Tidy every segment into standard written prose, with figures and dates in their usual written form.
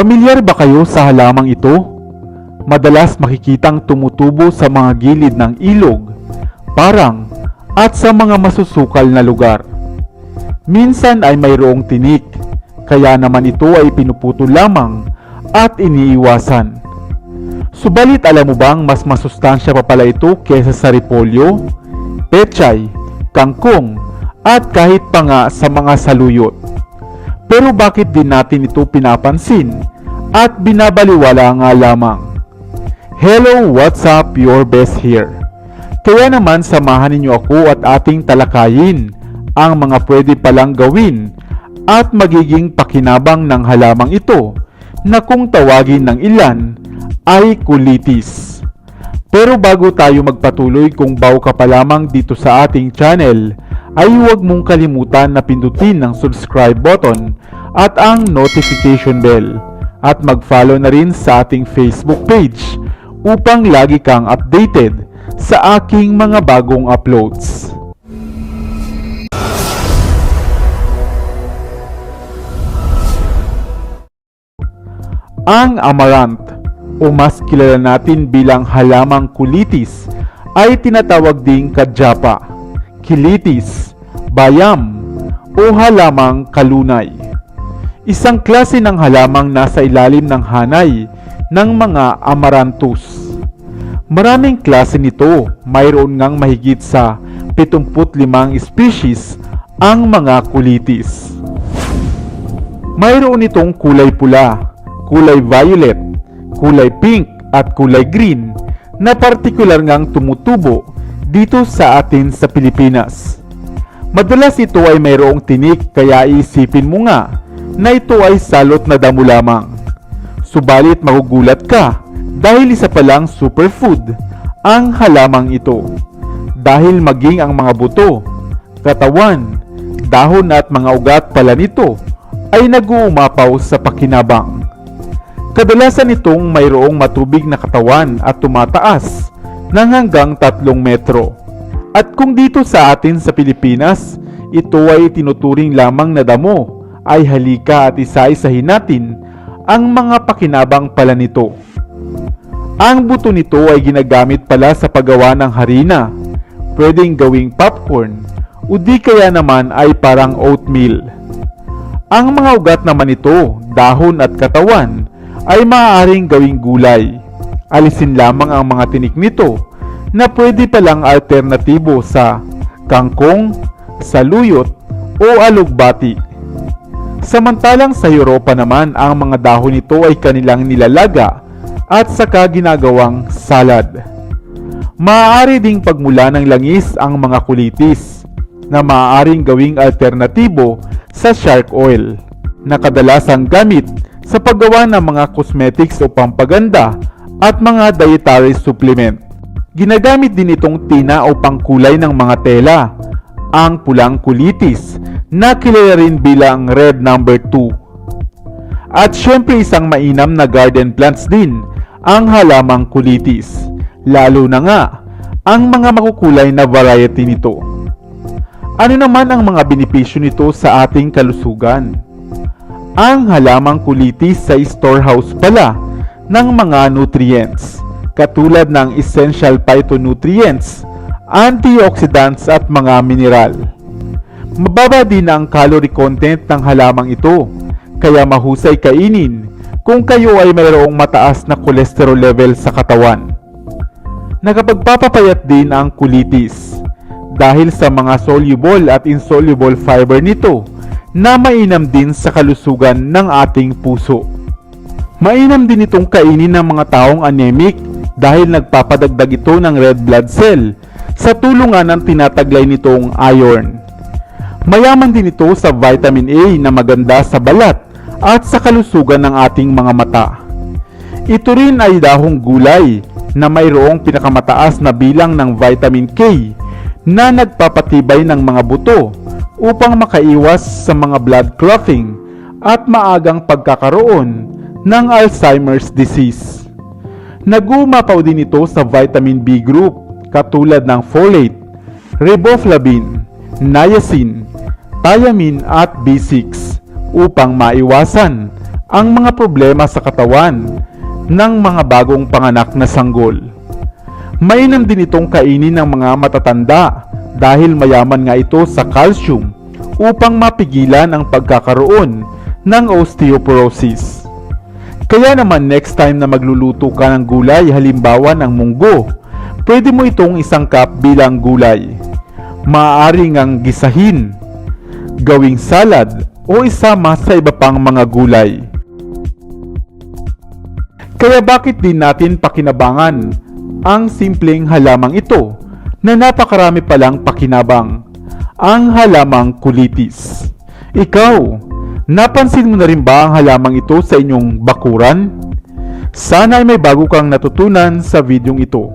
Pamilyar ba kayo sa halamang ito? Madalas makikitang tumutubo sa mga gilid ng ilog, parang at sa mga masusukal na lugar. Minsan ay mayroong tinik, kaya naman ito ay pinuputol lamang at iniiwasan. Subalit alam mo bang mas masustansya pa pala ito kaysa sa repolyo, pechay, kangkong at kahit pa nga sa mga saluyot. Pero bakit din natin ito pinapansin at binabaliwala nga lamang? Hello, what's up? Your best here. Kaya naman samahan ninyo ako at ating talakayin ang mga pwede palang gawin at magiging pakinabang ng halamang ito na kung tawagin ng ilan ay kulitis. Pero bago tayo magpatuloy, kung bago ka pa lamang dito sa ating channel, ay huwag mong kalimutan na pindutin ang subscribe button at ang notification bell at mag-follow na rin sa ating Facebook page upang lagi kang updated sa aking mga bagong uploads. Ang amaranth o mas kilala natin bilang halamang kulitis ay tinatawag ding kadyapa, kilitis, bayam o halamang kalunay. Isang klase ng halamang nasa ilalim ng hanay ng mga amaranthus. Maraming klase nito, mayroon ngang mahigit sa 75 species ang mga kulitis. Mayroon itong kulay pula, kulay violet, kulay pink at kulay green na partikular ngang tumutubo dito sa atin sa Pilipinas. Madalas ito ay mayroong tinik, kaya isipin mo nga na ito ay salot na damo lamang. Subalit magugulat ka dahil isa palang superfood ang halamang ito. Dahil maging ang mga buto, katawan, dahon at mga ugat pala nito ay nag-uumapaw sa pakinabang. Kadalasan itong mayroong matubig na katawan at tumataas ng hanggang 3 metro. At kung dito sa atin sa Pilipinas, ito ay tinuturing lamang na damo, ay halika at isa-isahin natin ang mga pakinabang pala nito. Ang buto nito ay ginagamit pala sa paggawa ng harina, pwedeng gawing popcorn, o di kaya naman ay parang oatmeal. Ang mga ugat naman nito, dahon at katawan, ay maaaring gawing gulay. Alisin lamang ang mga tinik nito na pwede palang alternatibo sa kangkong, saluyot o alugbati. Samantalang sa Europa naman, ang mga dahon nito ay kanilang nilalaga at saka ginagawang salad. Maaari ding pagmula ng langis ang mga kulitis na maaaring gawing alternatibo sa shark oil na kadalasang gamit sa paggawa ng mga cosmetics o pampaganda at mga dietary supplement. Ginagamit din itong tina o pangkulay ng mga tela, ang pulang kulitis na kilala rin bilang red number 2. At syempre isang mainam na garden plants din ang halamang kulitis, lalo na nga ang mga makukulay na variety nito. Ano naman ang mga benepisyo nito sa ating kalusugan? Ang halamang kulitis sa storehouse pala ng mga nutrients, katulad ng essential phytonutrients, antioxidants at mga mineral. Mababa din ang calorie content ng halamang ito, kaya mahusay kainin kung kayo ay mayroong mataas na cholesterol level sa katawan. Nakapagpapapayat din ang kulitis dahil sa mga soluble at insoluble fiber nito na mainam din sa kalusugan ng ating puso. Mainam din itong kainin ng mga taong anemic dahil nagpapadagdag ito ng red blood cell sa tulungan ng tinataglay nitong iron. Mayaman din ito sa vitamin A na maganda sa balat at sa kalusugan ng ating mga mata. Ito rin ay dahong gulay na mayroong pinakamataas na bilang ng vitamin K na nagpapatibay ng mga buto upang makaiwas sa mga blood clotting at maagang pagkakaroon ng Alzheimer's disease. Nag-uumapaw din ito sa vitamin B group katulad ng folate, riboflavin, niacin, thiamine at B6 upang maiwasan ang mga problema sa katawan ng mga bagong panganak na sanggol. Mainam din itong kainin ng mga matatanda dahil mayaman nga ito sa calcium upang mapigilan ang pagkakaroon ng osteoporosis. Kaya naman next time na magluluto ka ng gulay, halimbawa ng munggo, pwede mo itong isangkap bilang gulay. Maaari ngang gisahin, gawing salad o isama sa iba pang mga gulay. Kaya bakit din natin pakinabangan ang simpleng halamang ito na napakarami palang pakinabang, ang halamang kulitis. Ikaw, napansin mo na rin ba ang halamang ito sa inyong bakuran? Sana ay may bago kang natutunan sa videong ito.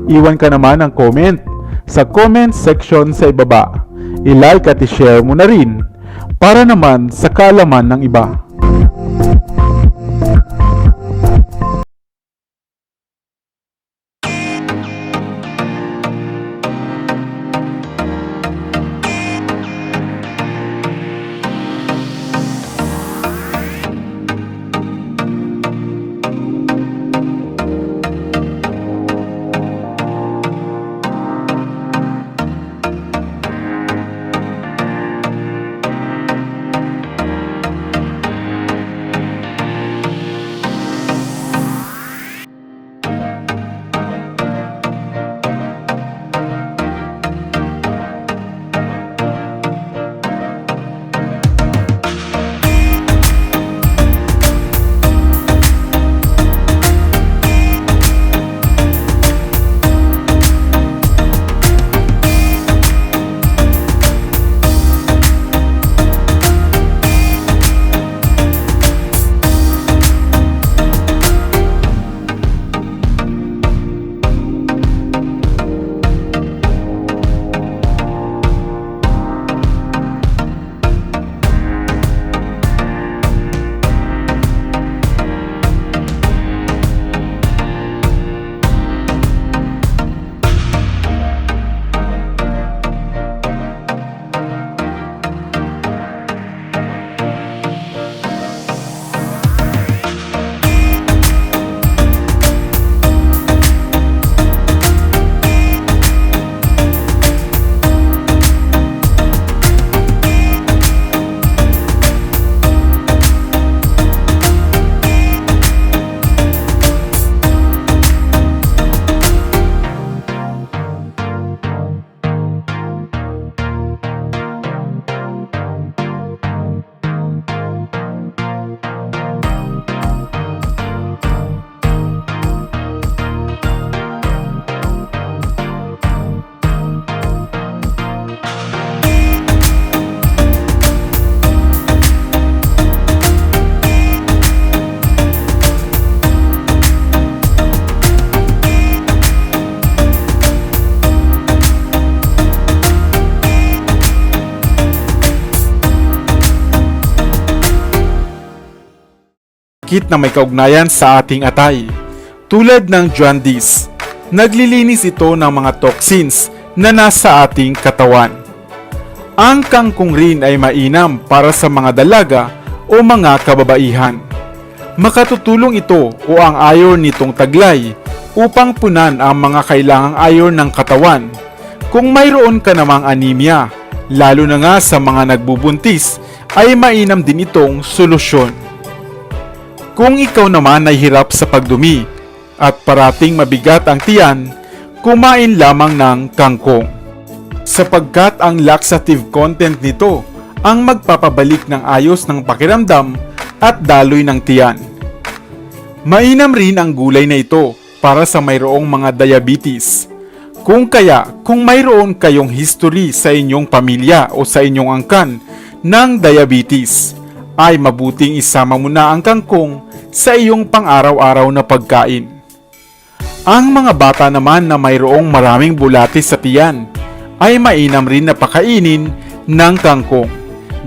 Iwan ka naman ang comment sa comment section sa ibaba. I-like at i-share mo na rin para naman sa kaalaman ng iba. Na may kaugnayan sa ating atay. Tulad ng jaundice, naglilinis ito ng mga toxins na nasa ating katawan. Ang kangkong rin ay mainam para sa mga dalaga o mga kababaihan. Makatutulong ito o ang iron nitong taglay upang punan ang mga kailangang iron ng katawan. Kung mayroon ka namang anemia, lalo na nga sa mga nagbubuntis, ay mainam din itong solusyon. Kung ikaw naman ay hirap sa pagdumi at parating mabigat ang tiyan, kumain lamang ng kangkong. Sapagkat ang laxative content nito ang magpapabalik ng ayos ng pakiramdam at daloy ng tiyan. Mainam rin ang gulay na ito para sa mayroong mga diabetes. Kung mayroon kayong history sa inyong pamilya o sa inyong angkan ng diabetes, ay mabuting isama mo na ang kangkong sa iyong pang-araw-araw na pagkain. Ang mga bata naman na mayroong maraming bulatis sa tiyan ay mainam rin na pakainin ng kangkong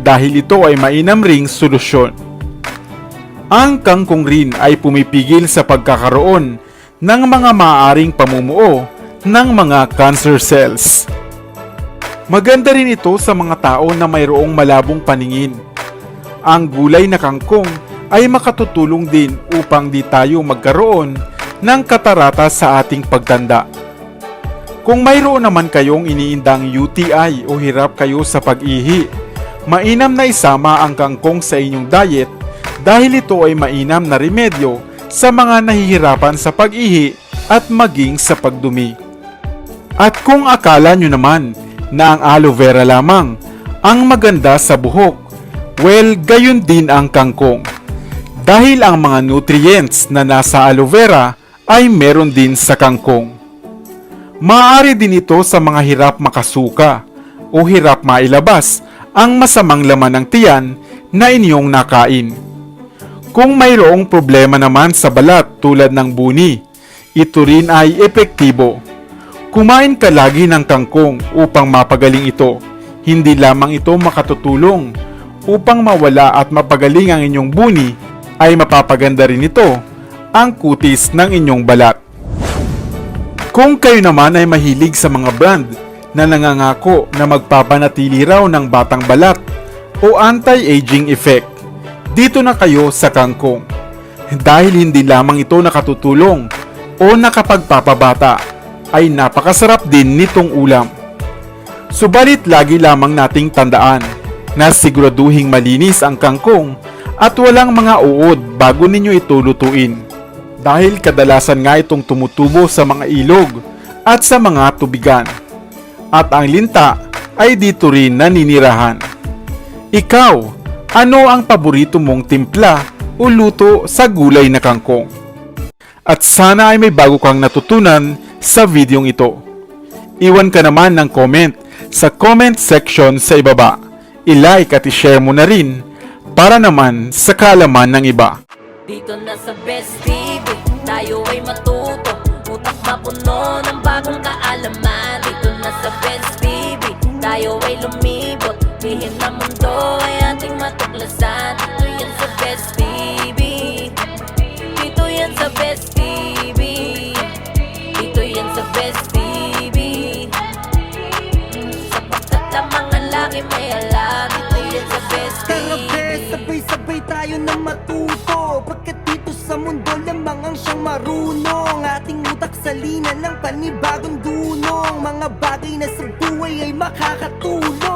dahil ito ay mainam ring solusyon. Ang kangkong rin ay pumipigil sa pagkakaroon ng mga maaaring pamumuo ng mga cancer cells. Maganda rin ito sa mga tao na mayroong malabong paningin. Ang gulay na kangkong ay makatutulong din upang di tayo magkaroon ng katarata sa ating pagtanda. Kung mayroon naman kayong iniindang UTI o hirap kayo sa pag-ihi, mainam na isama ang kangkong sa inyong diet dahil ito ay mainam na remedyo sa mga nahihirapan sa pag-ihi at maging sa pagdumi. At kung akala nyo naman na ang aloe vera lamang ang maganda sa buhok, well, gayon din ang kangkong. Dahil ang mga nutrients na nasa aloe vera ay meron din sa kangkong. Maaari din ito sa mga hirap makasuka o hirap mailabas ang masamang laman ng tiyan na inyong nakain. Kung mayroong problema naman sa balat tulad ng buni, ito rin ay epektibo. Kumain ka lagi ng kangkong upang mapagaling ito. Hindi lamang ito makatutulong upang mawala at mapagaling ang inyong buni, ay mapapaganda rin ito ang kutis ng inyong balat. Kung kayo naman ay mahilig sa mga brand na nangangako na magpapanatili raw ng batang balat o anti-aging effect, dito na kayo sa kangkong. Dahil hindi lamang ito nakatutulong o nakapagpapabata, ay napakasarap din nitong ulam. Subalit lagi lamang nating tandaan na siguraduhing malinis ang kangkong at walang mga uod bago ninyo ito lutuin. Dahil kadalasan nga itong tumutubo sa mga ilog at sa mga tubigan. At ang linta ay dito rin naninirahan. Ikaw, ano ang paborito mong timpla o luto sa gulay na kangkong? At sana ay may bago kang natutunan sa videong ito. Iwan ka naman ng comment sa comment section sa ibaba. I-like at i-share mo na rin para naman sa kaalaman ng iba. Dito na sa Best TV, tayo ay matuto. Utak mapuno ng bagong kaalaman. Dito na sa Best TV, tayo ay lumibot. Lihim na mundo ay ating matuklasan. Dito yan sa Best TV. Dito yan sa Best TV. Dito yan sa Best TV. Sapagkat lamang ang laki may alam. Dito yan sa Best TV. Tara bes, sabay-sabay tayo na matuto. Pagkat dito sa mundo lamang ang siyang marunong. Ating utak salina ng panibagong dunong. Mga bagay na sa buhay ay makakatulong.